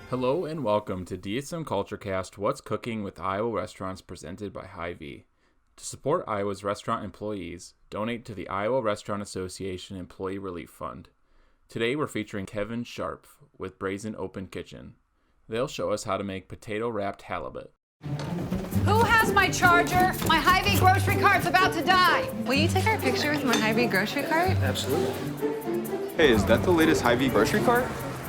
Hello and welcome to DSM CultureCast, What's Cooking with Iowa Restaurants, presented by Hy-Vee. To support Iowa's restaurant employees, donate to the Iowa Restaurant Association Employee Relief Fund. Today we're featuring Kevin Scharpf with Brazen Open Kitchen. They'll show us how to make potato wrapped halibut. Who has my charger? My Hy-Vee grocery cart's about to die. Will you take our picture with my Hy-Vee grocery cart? Absolutely. Hey, is that the latest Hy-Vee grocery cart?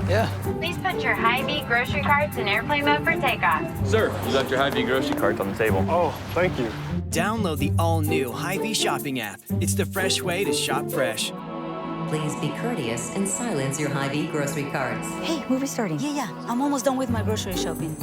Yeah. Please put your Hy-Vee grocery carts in airplane mode for takeoff. Sir, you left your Hy-Vee grocery carts on the table. Oh, thank you. Download the all-new Hy-Vee shopping app. It's the fresh way to shop fresh. Please be courteous and silence your Hy-Vee grocery carts. Hey, movie starting. Yeah. I'm almost done with my grocery shopping.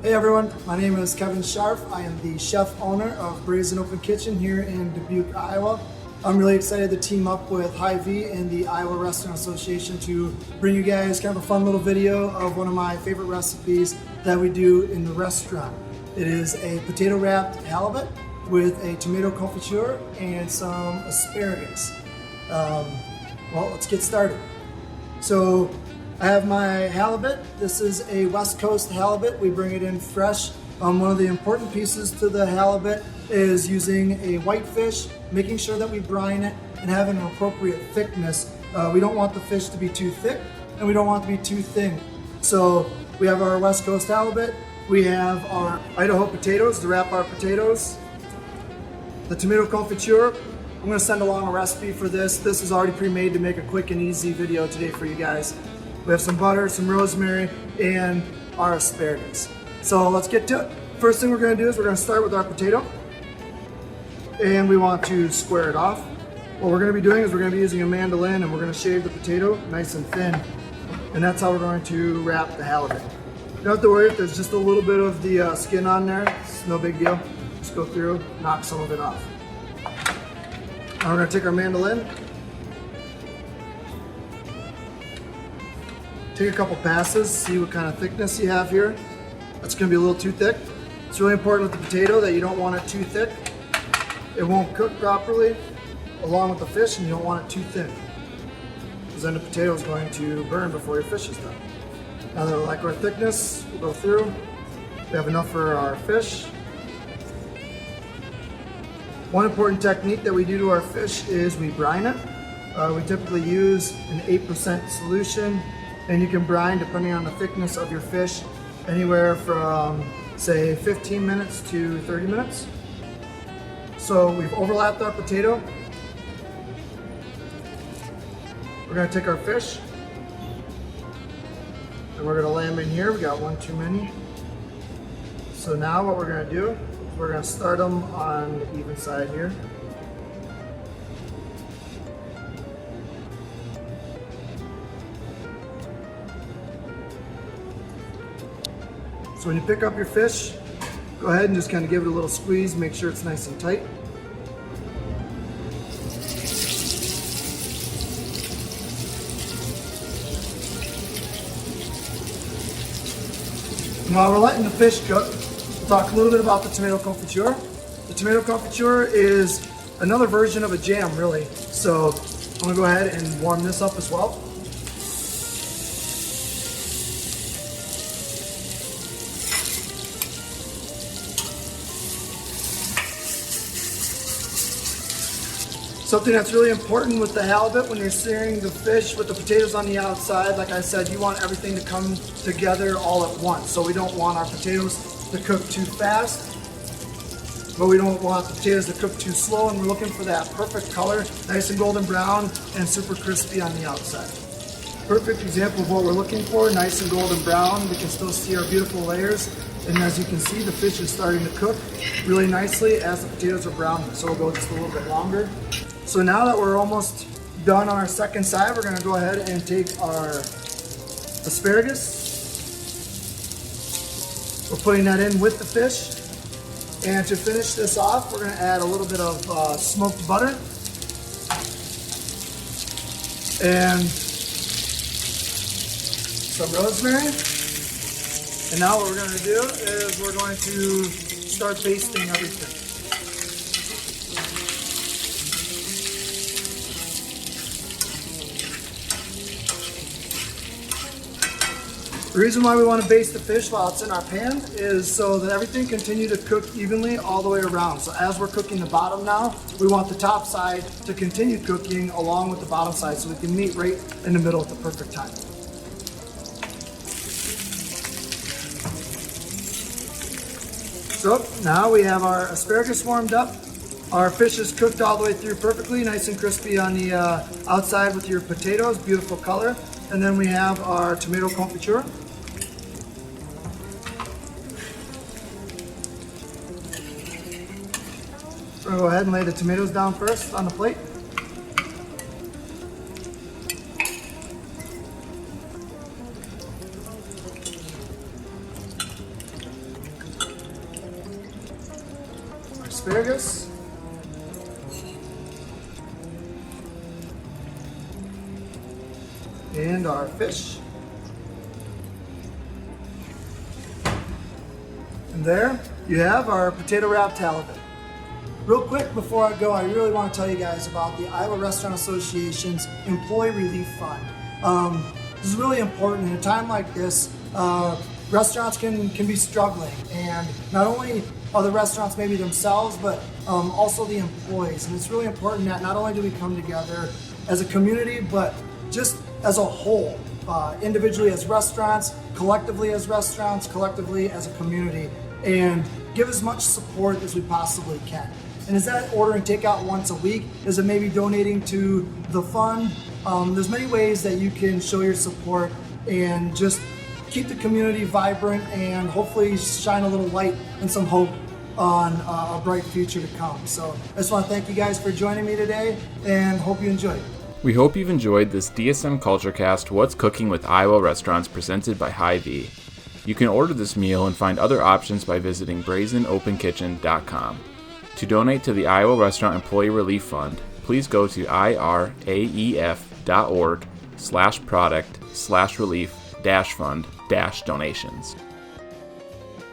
Hey everyone, my name is Kevin Scharpf. I am the chef owner of Brazen Open Kitchen here in Dubuque, Iowa. I'm really excited to team up with Hy-Vee and the Iowa Restaurant Association to bring you guys kind of a fun little video of one of my favorite recipes that we do in the restaurant. It is a potato wrapped halibut with a tomato confiture and some asparagus. Well, let's get started. So I have my halibut. This is a West Coast halibut. We bring it in fresh. One of the important pieces to the halibut is using a white fish, making sure that we brine it and having an appropriate thickness. We don't want the fish to be too thick and we don't want it to be too thin. So we have our West Coast halibut. We have our Idaho potatoes to wrap our potatoes. The tomato confiture. I'm going to send along a recipe for this. This is already pre-made to make a quick and easy video today for you guys. We have some butter, some rosemary, and our asparagus. So let's get to it. First thing we're going to do is we're going to start with our potato. And we want to square it off. What we're going to be doing is we're going to be using a mandolin and we're going to shave the potato nice and thin. And that's how we're going to wrap the halibut. You don't have to worry if there's just a little bit of the skin on there. It's no big deal. Just go through, knock some of it off. Now we're going to take our mandolin. Take a couple passes, see what kind of thickness you have here. That's going to be a little too thick. It's really important with the potato that you don't want it too thick. It won't cook properly along with the fish, and you don't want it too thin, because then the potato is going to burn before your fish is done. Now that we like our thickness, we'll go through. We have enough for our fish. One important technique that we do to our fish is we brine it. We typically use an 8% solution, and you can brine, depending on the thickness of your fish, anywhere from say 15 minutes to 30 minutes. So we've overlapped our potato. We're going to take our fish and we're going to lay them in here. We got one too many. So now what we're going to do is we're going to start them on the even side here. So when you pick up your fish, go ahead and just kind of give it a little squeeze, make sure it's nice and tight. While we're letting the fish cook, we'll talk a little bit about the tomato confiture. The tomato confiture is another version of a jam, really. So I'm going to go ahead and warm this up as well. Something that's really important with the halibut when you're searing the fish with the potatoes on the outside, like I said, you want everything to come together all at once. So we don't want our potatoes to cook too fast, but we don't want the potatoes to cook too slow, and we're looking for that perfect color, nice and golden brown and super crispy on the outside. Perfect example of what we're looking for, nice and golden brown. We can still see our beautiful layers, and as you can see, the fish is starting to cook really nicely as the potatoes are brown, so we'll go just a little bit longer. So now that we're almost done on our second side, we're going to go ahead and take our asparagus. We're putting that in with the fish. And to finish this off, we're going to add a little bit of smoked butter and some rosemary. And now what we're going to do is we're going to start basting everything. The reason why we want to baste the fish while it's in our pan is so that everything continue to cook evenly all the way around. So as we're cooking the bottom now, we want the top side to continue cooking along with the bottom side so we can meet right in the middle at the perfect time. So now we have our asparagus warmed up. Our fish is cooked all the way through perfectly, nice and crispy on the outside with your potatoes, beautiful color. And then we have our tomato confiture. We're gonna go ahead and lay the tomatoes down first on the plate. Our asparagus. And our fish. And there you have our potato wrapped halibut. Real quick before I go, I really want to tell you guys about the Iowa Restaurant Association's Employee Relief Fund. This is really important in a time like this. Restaurants can be struggling, and not only are the restaurants maybe themselves, but also the employees. And it's really important that not only do we come together as a community, but just as a whole, individually as restaurants, collectively as a community, and give as much support as we possibly can. And is that ordering takeout once a week? Is it maybe donating to the fund? There's many ways that you can show your support and just keep the community vibrant and hopefully shine a little light and some hope on a bright future to come. So I just want to thank you guys for joining me today and hope you enjoyed. We hope you've enjoyed this DSM CultureCast What's Cooking with Iowa Restaurants presented by Hy-Vee. You can order this meal and find other options by visiting brazenopenkitchen.com. To donate to the Iowa Restaurant Employee Relief Fund, please go to iraef.org/product/relief-fund-donations.